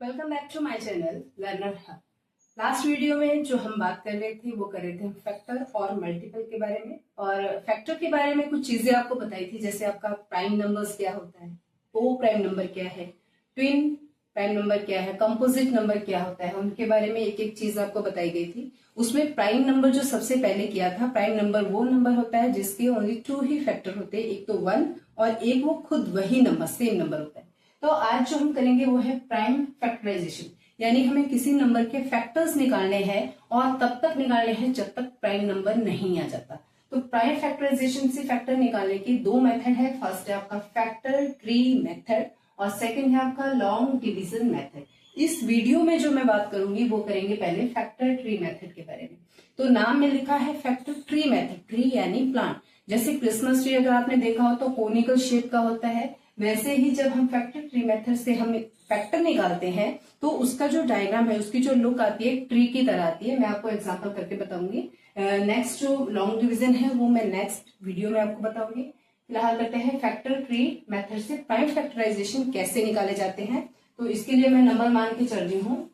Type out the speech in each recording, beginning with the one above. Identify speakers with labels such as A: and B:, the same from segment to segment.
A: Welcome back to my channel learner hub. Last video में जो हम बात कर रहे थे वो कर रहे थे फैक्टर और मल्टीपल के बारे में, और फैक्टर के बारे में कुछ चीजें आपको बताई थी, जैसे आपका प्राइम नंबर्स क्या होता है, ओ प्राइम नंबर क्या है, ट्विन प्राइम नंबर क्या है, कंपोजिट नंबर क्या होता है, उनके बारे में एक एक चीज आपको बताई गई थी। उसमें प्राइम नंबर जो सबसे पहले किया था, प्राइम नंबर वो नंबर होता है जिसके ओनली टू ही फैक्टर होते हैं, एक तो 1 और एक वो खुद वही नंबर सेम नंबर होता है। तो आज जो हम करेंगे वो है प्राइम फैक्टराइजेशन, यानी हमें किसी नंबर के फैक्टर्स निकालने हैं और तब तक निकालने हैं जब तक प्राइम नंबर नहीं आ जाता। तो प्राइम फैक्टराइजेशन से फैक्टर निकालने की दो मेथड है। फर्स्ट है आपका फैक्टर ट्री मेथड और सेकंड है आपका लॉन्ग डिवीजन मेथड। इस वीडियो में जो मैं बात करूंगी वो करेंगे पहले फैक्टर ट्री मेथड के बारे में। तो नाम में लिखा है फैक्टर ट्री मेथड, ट्री यानी प्लांट। जैसे क्रिसमस ट्री अगर आपने देखा हो तो कोनिकल शेप का होता है, वैसे ही जब हम फैक्टर ट्री मेथड से हम फैक्टर निकालते हैं तो उसका जो डायग्राम है, उसकी जो लुक आती है ट्री की तरह आती है। मैं आपको एग्जांपल करके बताऊंगी। नेक्स्ट जो लॉन्ग डिवीजन है वो मैं नेक्स्ट वीडियो में आपको बताऊंगी। फिलहाल करते हैं फैक्टर ट्री मेथड से प्राइम फैक्टराइजेशन कैसे निकाले जाते हैं। तो इसके लिए मैं नंबर मान के चल रही हूँ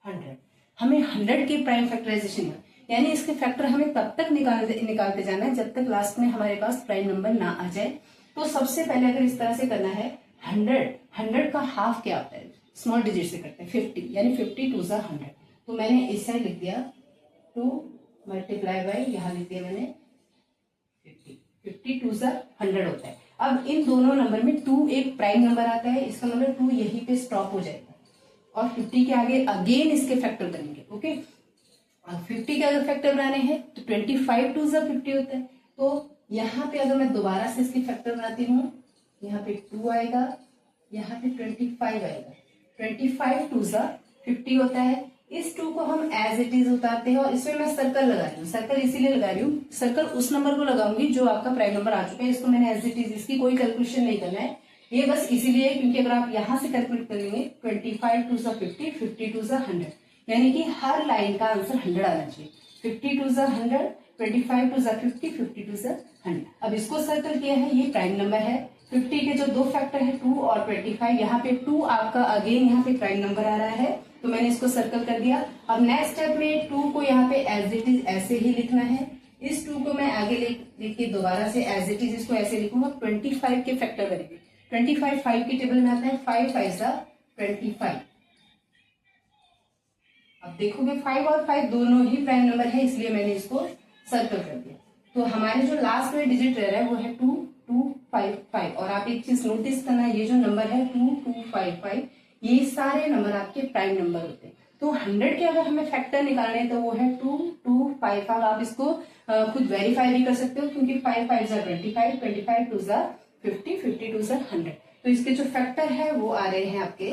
A: 100। हमें 100 की प्राइम फैक्टराइजेशन है, यानी इसके फैक्टर हमें तब तक निकालते जाना है जब तक लास्ट में हमारे पास प्राइम नंबर ना आ जाए। तो सबसे पहले अगर इस तरह से करना है, 100 का हाफ क्या होता है, स्मॉल डिजिट से करते हैं 50, यानी 50 टू ज़ा 100। तो मैंने इस साइड लिख दिया 2 मल्टीप्लाई बाई, यहाँ लिख दिया मैंने 50 टू ज़ा 100 होता है। अब इन दोनों नंबर में 2 एक प्राइम नंबर आता है, इसका मतलब 2 यहीं पे स्टॉप हो जाएगा और 50 के आगे अगेन इसके फैक्टर करेंगे। ओके, 50 के अगर फैक्टर बनाने हैं तो 25 टू ज़ा 50 होता है। तो यहाँ पे अगर मैं दोबारा से इसकी फैक्टर बनाती हूँ, यहाँ पे 2 आएगा, यहाँ पे 25 आएगा, 25 टू ज़ा 50 होता है। इस 2 को हम एज इट इज उतारते हैं और इसमें मैं सर्कल लगा रही हूँ। सर्कल इसीलिए लगा रही हूँ, सर्कल उस नंबर को लगाऊंगी जो आपका प्राइम नंबर आ चुका है। इसको मैंने एज इट इज, इसकी कोई कैलकुलेशन नहीं करना है, ये बस इसीलिए क्योंकि अगर आप यहाँ से कैलकुलेट करेंगे 25 टू ज़ा 50, 50 टू ज़ा 100, यानी कि हर लाइन का आंसर 100 आना चाहिए। 50 टू ज़ा 100, 25 टू ज़ा 50, 50 टू ज़ा 100। अब इसको सर्कल किया है, ये प्राइम नंबर है। 50 के जो दो फैक्टर है 2 और 25, यहाँ पे 2 आपका अगेन यहाँ पे प्राइम नंबर आ रहा है, तो मैंने इसको सर्कल कर दिया। अब नेक्स्ट स्टेप में 2 को यहाँ पे एज इट इज ऐसे ही लिखना है। इस 2 को मैं आगे लिख के दोबारा से एज इट इज इसको ऐसे लिखूंगा। 25 के फैक्टर करेंगे। 25 5 की टेबल में आता है, 5 5 ज़ा 25। अब देखोगे 5 और 5 दोनों ही प्राइम नंबर है, इसलिए मैंने इसको सर्कल कर दिया। तो हमारे जो लास्ट में डिजिट रह रहा है वो है 2 2 5 5। और आप एक चीज नोटिस करना, ये जो नंबर है 2 2 5 5, ये सारे नंबर आपके प्राइम नंबर होते हैं। तो 100 के अगर हमें फैक्टर निकालने हैं तो वो है 2 2 5 5। आप इसको खुद वेरीफाई भी कर सकते हो, क्योंकि 5 5 ज़ा 25, 25 टू ज़ा 50, 50 टू ज़ा 100। तो इसके जो फैक्टर है वो आ रहे हैं आपके,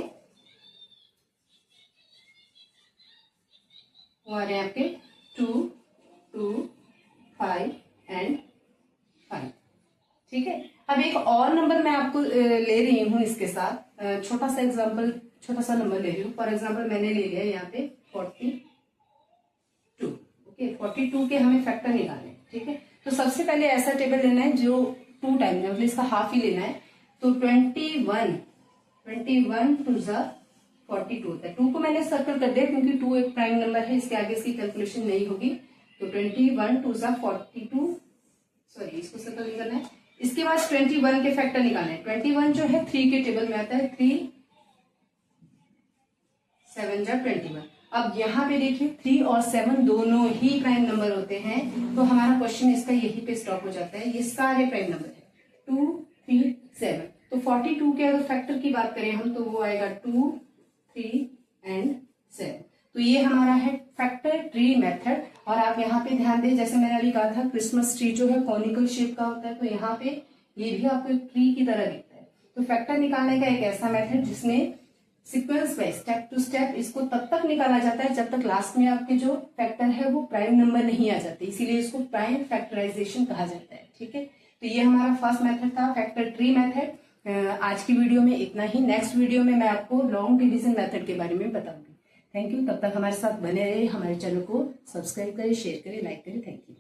A: वो आ रहे हैं आपके 2 2 5 एंड 5। ठीक है, अब एक और नंबर मैं आपको ले रही हूँ इसके साथ। छोटा सा एग्जांपल, छोटा सा नंबर ले रही हूँ। फॉर एग्जांपल मैंने ले लिया यहाँ पे 42। ओके, 42 के हमें फैक्टर निकालने हैं। ठीक है, तो सबसे पहले ऐसा टेबल लेना है जो 2 टाइम है, मतलब इसका हाफ ही लेना है। तो 21 टू ज़ा 42 होता है। 2 को मैंने सर्कल कर दिया क्योंकि 2 एक प्राइम नंबर है, इसके आगे इसकी कैलकुलेशन नहीं होगी। तो 21 टू ज़ा 42, सॉरी इसको सर्कल नहीं करना है। इसके बाद 21 के फैक्टर निकालने हैं। 21 जो है 3 के टेबल में आता है, 3 7 जा 21। अब यहाँ पे देखिए 3 और 7 दोनों ही प्राइम नंबर होते हैं, तो हमारा क्वेश्चन इसका यहीं पे स्टॉप हो जाता है। ये सारे प्राइम नंबर है 2 3 7। तो 42 के अगर फैक्टर की बात करें हम तो वो आएगा 2 3 एंड 7। तो ये हमारा है फैक्टर ट्री मेथड। और आप यहाँ पे ध्यान दें, जैसे मैंने अभी कहा था क्रिसमस ट्री जो है कॉनिकल शेप का होता है, तो यहाँ पे ये भी आपको एक ट्री की तरह दिखता है। तो फैक्टर निकालने का एक ऐसा मेथड जिसमें sequence wise step to step इसको तब तक निकाला जाता है जब तक लास्ट में आपके जो फैक्टर है वो प्राइम नंबर नहीं आ जाते, इसीलिए इसको प्राइम फैक्टराइजेशन कहा जाता है। ठीक है, तो ये हमारा फर्स्ट मेथड था, फैक्टर ट्री मेथड। आज की वीडियो में इतना ही। नेक्स्ट वीडियो में मैं आपको लॉन्ग डिवीजन मेथड के बारे में बताऊंगी। थैंक यू, तब तक हमारे साथ बने रहे, हमारे चैनल को सब्सक्राइब करें, शेयर करें, लाइक करें। Thank you.